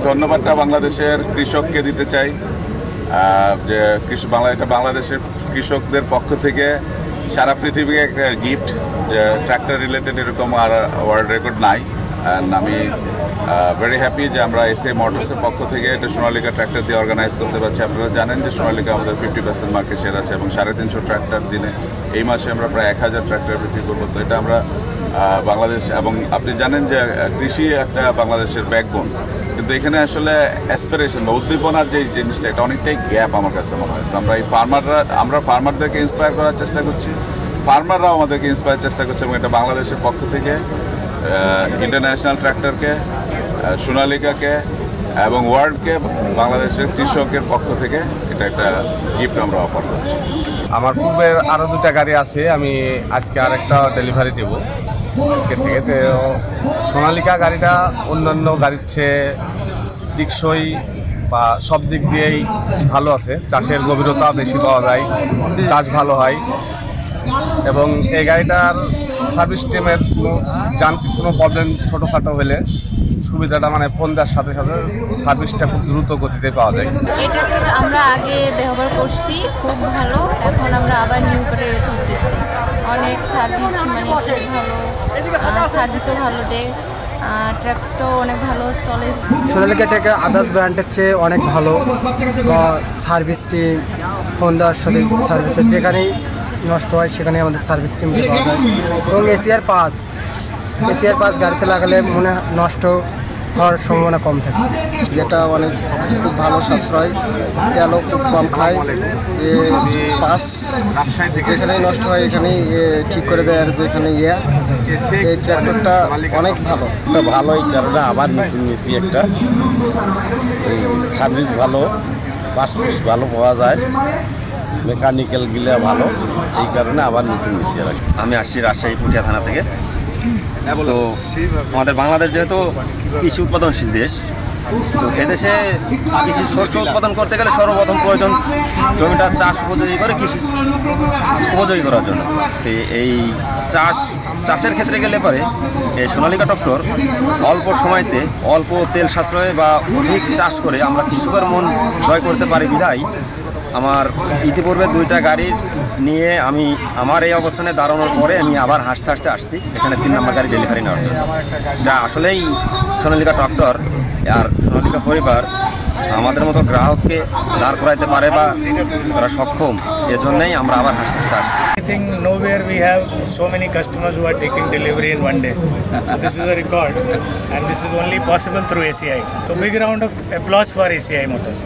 ধন্যবাদটা বাংলাদেশের কৃষককে দিতে চাই, যে বাংলাদেশের কৃষকদের পক্ষ থেকে সারা পৃথিবীকে একটা গিফট, যে ট্র্যাক্টর রিলেটেড এরকম আর ওয়ার্ল্ড রেকর্ড নাই। অ্যান্ড আমি ভেরি হ্যাপি যে আমরা এসএ মোটরসের পক্ষ থেকে এটা সোনালিকা ট্র্যাক্টর দিয়ে অর্গানাইজ করতে পারছি। আপনারা জানেন যে সোনালিকা আমাদের 50% মার্কেট শেয়ার আছে এবং 350 ট্র্যাক্টর দিনে এই মাসে আমরা প্রায় 1000 ট্র্যাক্টর বিক্রি করবো। তো এটা আমরা বাংলাদেশ, এবং আপনি জানেন যে কৃষি একটা বাংলাদেশের ব্যাকবোন, কিন্তু এখানে আসলে অ্যাসপিরেশন বা উদ্দীপনার যে জিনিসটা এটা অনেকটাই গ্যাপ আমার কাছে মনে হয়। আমরা ফার্মারদেরকে ইন্সপায়ার করার চেষ্টা করছি, ফার্মাররাও আমাদেরকে ইন্সপায়ার চেষ্টা করছে, এবং এটা বাংলাদেশের পক্ষ থেকে ইন্টারন্যাশনাল ট্র্যাক্টরকে, সোনালিকাকে এবং ওয়ার্ল্ডকে বাংলাদেশের কৃষকের পক্ষ থেকে এটা একটা গিফট আমরা অফার করছি। আমার পূর্বের আরও 2টা গাড়ি আছে, আমি আজকে আরেকটা ডেলিভারি দেব আজকে থেকে। তো সোনালিকা গাড়িটা অন্যান্য গাড়ির চেয়ে টিকসই বা সব দিক দিয়েই ভালো আছে। চাষের গভীরতা বেশি পাওয়া যায়, চাষ ভালো হয়, এবং এই গাড়িটার সার্ভিস টিমের যান্ত্রিক কোনো প্রবলেম ছোটোখাটো হলে সুবিধাটা মানে ফোন দেওয়ার সাথে সাথে সার্ভিসটা খুব দ্রুত গতিতে পাওয়া যায়। এটা আমরা আগে ব্যবহার করছি, খুব ভালো। এখন আমরা আবার নিউ করে তুলতেছি। অনেক সার্ভিস মানে খুব ভালো, সার্ভিসও ভালো দেয়, ট্র্যাক্টর অনেক ভালো চলে। সোনালিকা ট্র্যাক্টর আদার্স ব্র্যান্ডের চেয়ে অনেক ভালো, সার্ভিস টিম ফোন দেওয়ার সাথে সার্ভিসের যেখানেই নষ্ট হয় সেখানে আমাদের সার্ভিস টিম পাওয়া যায়। এবং এশিয়ার পাস গাড়িতে লাগালে মনে নষ্ট হওয়ার সম্ভাবনা কম থাকে, যেটা অনেক খুব ভালো সাশ্রয়, তেলও খুব কম খায়। পাস যেখানেই নষ্ট হয় এখানেই ঠিক করে দেয়, আর যেখানে এই ট্র্যাক্টরটা অনেক ভালো। ভালোই কারণে আবার নতুন নিয়েছি একটা, এই সার্ভিস ভালো, পাস ভালো পাওয়া যায়, মেকানিক্যাল গিলা ভালো, এই কারণে আবার নতুন নিয়েছি। আমি আসছি রাজশাহী পুঠিয়া থানা থেকে। তো আমাদের বাংলাদেশ যেহেতু কৃষি উৎপাদনশীল দেশ, তো এদেশে কৃষি শস্য উৎপাদন করতে গেলে সর্বপ্রথম প্রয়োজন জমিটা চাষ উপযোগী করে কৃষি উপযোগী করার জন্য। তো এই চাষের ক্ষেত্রে গেলে পরে এই সোনালিকা ট্রাক্টর অল্প সময়তে অল্প তেল সাশ্রয় বা অধিক চাষ করে আমরা কৃষকের মন জয় করতে পারি বিধায় আমার ইতিপূর্বে 2টা গাড়ি নিয়ে আমি আমার এই অবস্থানে দাঁড়ানোর পরে আমি আবার হাসতে হাসতে আসছি এখানে 3 নম্বর গাড়ি ডেলিভারি নেওয়ার জন্য। যা আসলেই সোনালিকা ট্রাক্টর আর সোনালিকা পরিবার আমাদের মতো গ্রাহককে দাঁড় করাইতে পারে বা তারা সক্ষম, এজন্যই আমরা আবার হাসতে হাসতে আসছি। I think nowhere we have so many customers who are taking delivery in one day. So this is a record, and this is only possible through ACI. So big round of applause for ACI Motors.